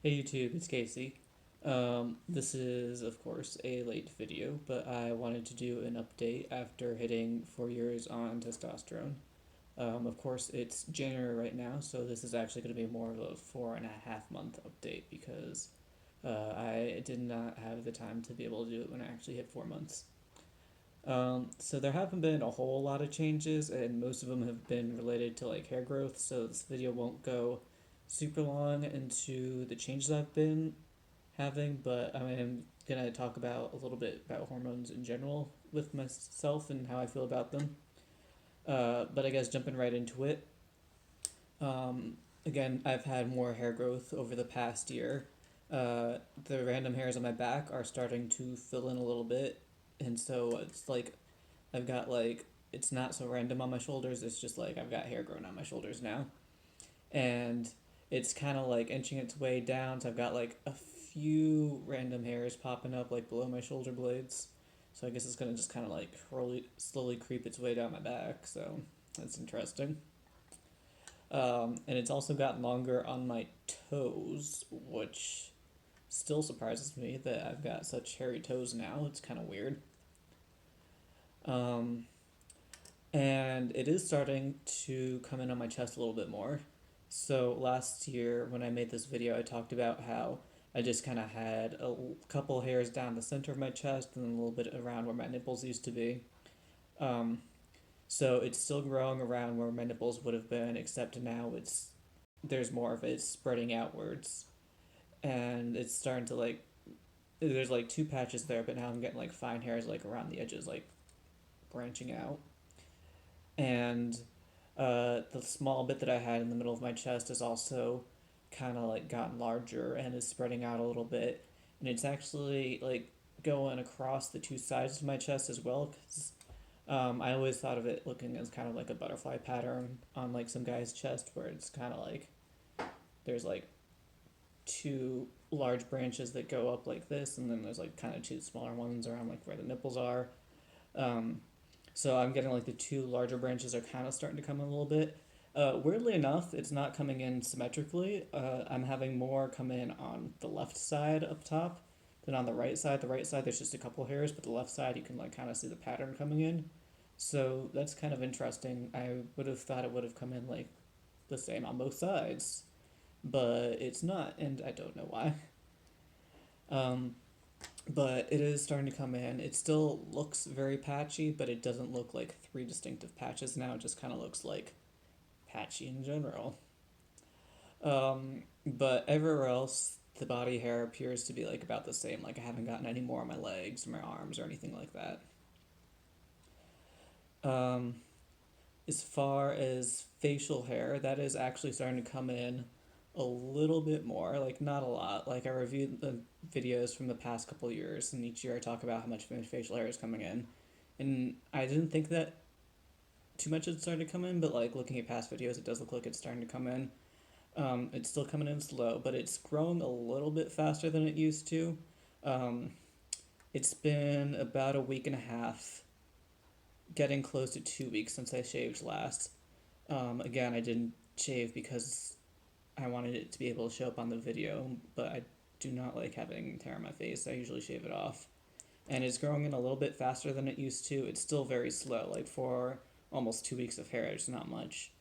Hey YouTube, it's Casey. This is, of course, a late video, but I wanted to do an update after hitting 4 years on testosterone. Of course, it's January right now, so this is actually going to be more of a 4.5 month update because I did not have the time to be able to do it when I actually hit 4 months. So there haven't been a whole lot of changes, and most of them have been related to like hair growth, so this video won't go super long into the changes I've been having, but I'm gonna talk about a little bit about hormones in general with myself and how I feel about them. But I guess jumping right into it. Again, I've had more hair growth over the past year. The random hairs on my back are starting to fill in a little bit, and so it's like I've got like it's not so random on my shoulders. It's just like I've got hair growing on my shoulders now, and it's kind of like inching its way down. So I've got like a few random hairs popping up like below my shoulder blades. So I guess it's gonna just kind of like slowly creep its way down my back. So that's interesting. And it's also gotten longer on my toes, which still surprises me that I've got such hairy toes now. It's kind of weird. Um, and it is starting to come in on my chest a little bit more. So last year when I made this video, I talked about how I just kind of had a couple hairs down the center of my chest and a little bit around where my nipples used to be. Um, so it's still growing around where my nipples would have been, except now there's more of it spreading outwards, and it's starting to like there's like two patches there, but now I'm getting like fine hairs like around the edges, like branching out. And the small bit that I had in the middle of my chest is also kind of like gotten larger and is spreading out a little bit. And it's actually like going across the two sides of my chest as well. Because I always thought of it looking as kind of like a butterfly pattern on like some guy's chest, where it's kind of like there's like two large branches that go up like this, and then there's like kind of two smaller ones around like where the nipples are. Um, so I'm getting like the two larger branches are kind of starting to come in a little bit. Weirdly enough, it's not coming in symmetrically. I'm having more come in on the left side up top than on the right side. The right side, there's just a couple hairs, but the left side, you can like kind of see the pattern coming in. So that's kind of interesting. I would have thought it would have come in like the same on both sides, but it's not, and I don't know why. Um, but it is starting to come in. It still looks very patchy, but it doesn't look like three distinctive patches now. It just kind of looks like patchy in general. But everywhere else, the body hair appears to be like about the same. Like I haven't gotten any more on my legs or my arms or anything like that. Um, as far as facial hair, that is actually starting to come in a little bit more, like not a lot. Like I reviewed the videos from the past couple of years, and each year I talk about how much facial hair is coming in, and I didn't think that too much had started to come in, but like looking at past videos, it does look like it's starting to come in. It's still coming in slow, but it's growing a little bit faster than it used to. Um, it's been about a week and a half, getting close to 2 weeks since I shaved last. Again, I didn't shave because I wanted it to be able to show up on the video, but I do not like having hair on my face. I usually shave it off. And it's growing in a little bit faster than it used to. It's still very slow. Like for almost 2 weeks of hair, it's not much.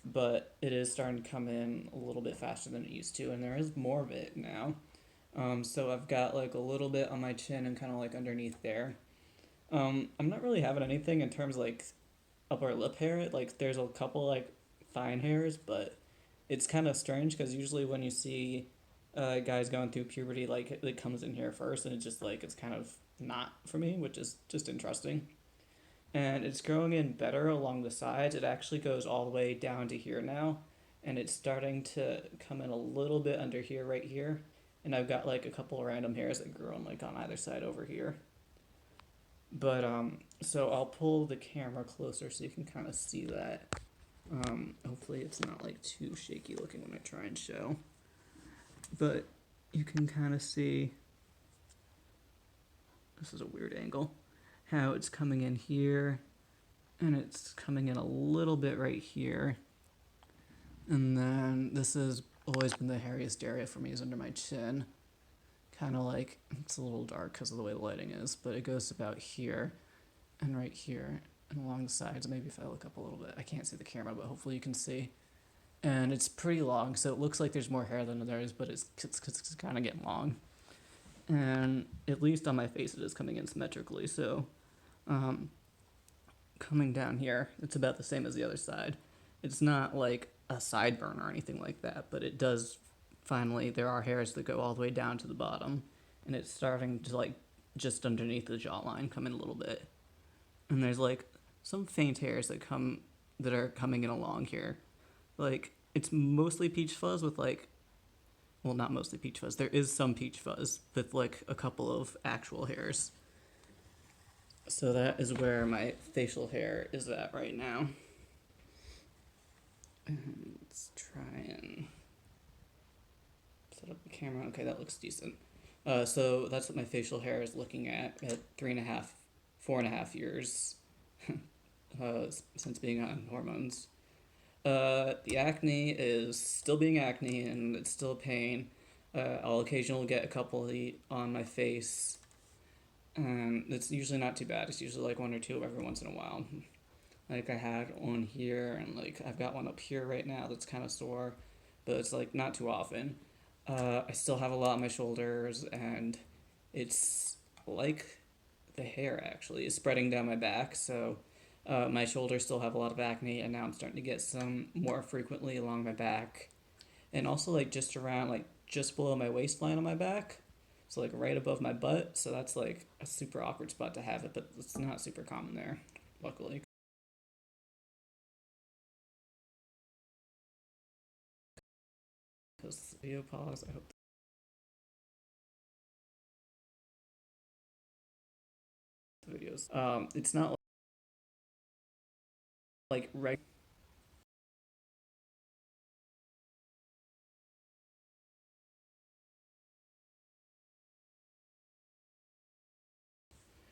But it is starting to come in a little bit faster than it used to, and there is more of it now. So I've got like a little bit on my chin and kind of like underneath there. I'm not really having anything in terms of like upper lip hair. Like there's a couple like fine hairs, but it's kind of strange because usually when you see guys going through puberty, like it comes in here first, and it's just like it's kind of not for me, which is just interesting. And it's growing in better along the sides. It actually goes all the way down to here now, and it's starting to come in a little bit under here, right here. And I've got like a couple of random hairs that grow on like on either side over here. But so I'll pull the camera closer so you can kind of see that. Hopefully it's not like too shaky looking when I try and show. But you can kind of see, this is a weird angle, how it's coming in here, and it's coming in a little bit right here. And then this is always been the hairiest area for me is under my chin. Kind of like, it's a little dark because of the way the lighting is, but it goes about here and right here and along the sides. Maybe if I look up a little bit, I can't see the camera, but hopefully you can see. And it's pretty long, so it looks like there's more hair than there is, but it's kind of getting long. And at least on my face, it is coming in symmetrically. So um, coming down here, it's about the same as the other side. It's not like a sideburn or anything like that, but it does finally, there are hairs that go all the way down to the bottom, and it's starting to like just underneath the jawline come in a little bit. And there's like some faint hairs that are coming in along here. Like it's mostly peach fuzz with like, well, not mostly peach fuzz. There is some peach fuzz with like a couple of actual hairs. So that is where my facial hair is at right now. And let's try and set up the camera. Okay, that looks decent. So that's what my facial hair is looking at 3.5, 4.5 years since being on hormones. The acne is still being acne and it's still a pain. I'll occasionally get a couple on my face, and it's usually not too bad. It's usually like one or two every once in a while. Like I had one here, and like I've got one up here right now that's kind of sore, but it's like not too often. I still have a lot on my shoulders, and it's like the hair actually is spreading down my back. So my shoulders still have a lot of acne, and now I'm starting to get some more frequently along my back, and also like just around like just below my waistline on my back. So like right above my butt. So that's like a super awkward spot to have it, but it's not super common there, luckily. Because video pause. I hope the videos. It's not like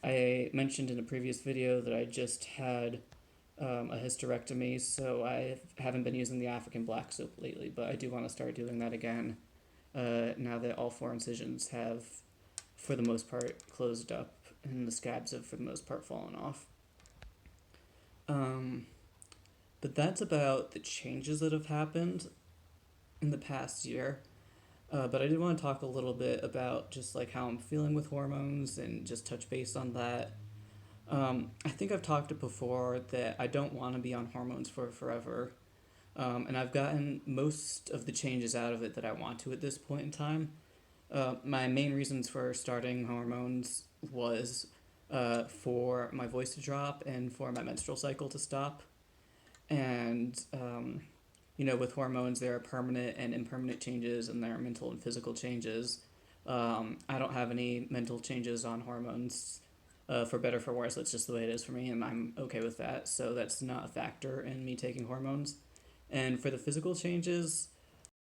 I mentioned in a previous video that I just had a hysterectomy, so I haven't been using the African black soap lately, but I do want to start doing that again now that all four incisions have, for the most part, closed up and the scabs have, for the most part, fallen off. Um, but that's about the changes that have happened in the past year. But I did want to talk a little bit about just like how I'm feeling with hormones and just touch base on that. I think I've talked before that I don't want to be on hormones for forever. And I've gotten most of the changes out of it that I want to at this point in time. My main reasons for starting hormones was for my voice to drop and for my menstrual cycle to stop. And, with hormones, there are permanent and impermanent changes, and there are mental and physical changes. I don't have any mental changes on hormones, for better or for worse. That's just the way it is for me, and I'm okay with that. So that's not a factor in me taking hormones. And for the physical changes,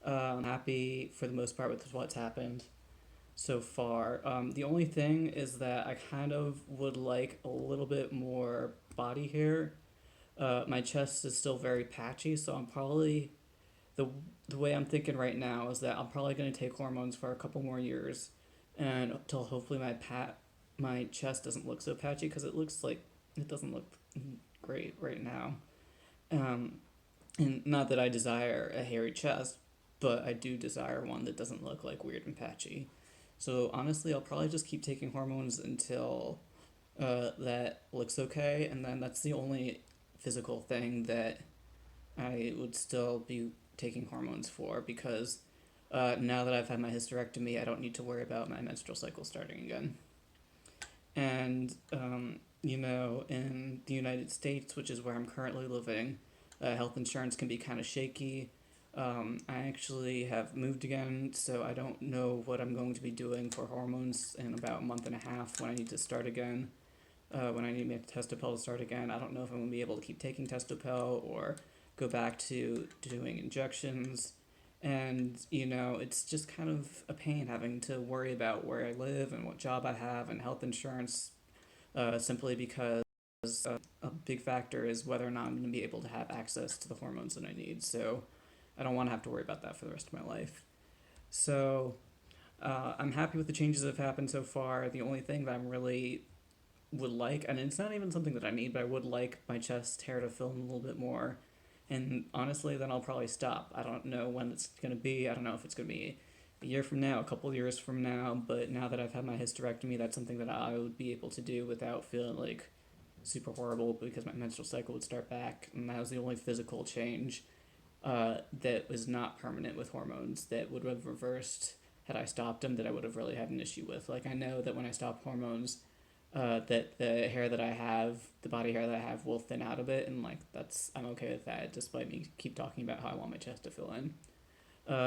I'm happy for the most part with what's happened so far. The only thing is that I kind of would like a little bit more body hair. My chest is still very patchy, so I'm probably the the way I'm thinking right now is that I'm probably going to take hormones for a couple more years, and until hopefully my chest doesn't look so patchy because it looks like it doesn't look great right now. Um, and not that I desire a hairy chest, but I do desire one that doesn't look like weird and patchy. So honestly, I'll probably just keep taking hormones until that looks okay, and then that's the only physical thing that I would still be taking hormones for because now that I've had my hysterectomy, I don't need to worry about my menstrual cycle starting again. And, in the United States, which is where I'm currently living, health insurance can be kind of shaky. I actually have moved again, so I don't know what I'm going to be doing for hormones in about a month and a half when I need to start again. When I need my Testopel to start again, I don't know if I'm going to be able to keep taking Testopel or go back to doing injections. And, it's just kind of a pain having to worry about where I live and what job I have and health insurance, simply because a big factor is whether or not I'm going to be able to have access to the hormones that I need. So I don't want to have to worry about that for the rest of my life. So I'm happy with the changes that have happened so far. The only thing that I'm really would like, and it's not even something that I need, but I would like my chest hair to fill in a little bit more. And honestly, then I'll probably stop. I don't know when it's going to be. I don't know if it's going to be a year from now, a couple of years from now, but now that I've had my hysterectomy, that's something that I would be able to do without feeling like super horrible because my menstrual cycle would start back, and that was the only physical change that was not permanent with hormones that would have reversed had I stopped them that I would have really had an issue with. Like I know that when I stop hormones, that the hair that I have, the body hair that I have, will thin out a bit, and like that's I'm okay with that, despite me keep talking about how I want my chest to fill in.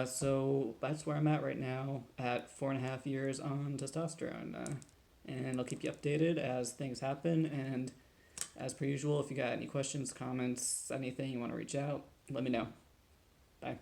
So that's where I'm at right now at 4.5 years on testosterone, and I'll keep you updated as things happen. And as per usual, if you got any questions, comments, anything you want to reach out, let me know. Bye.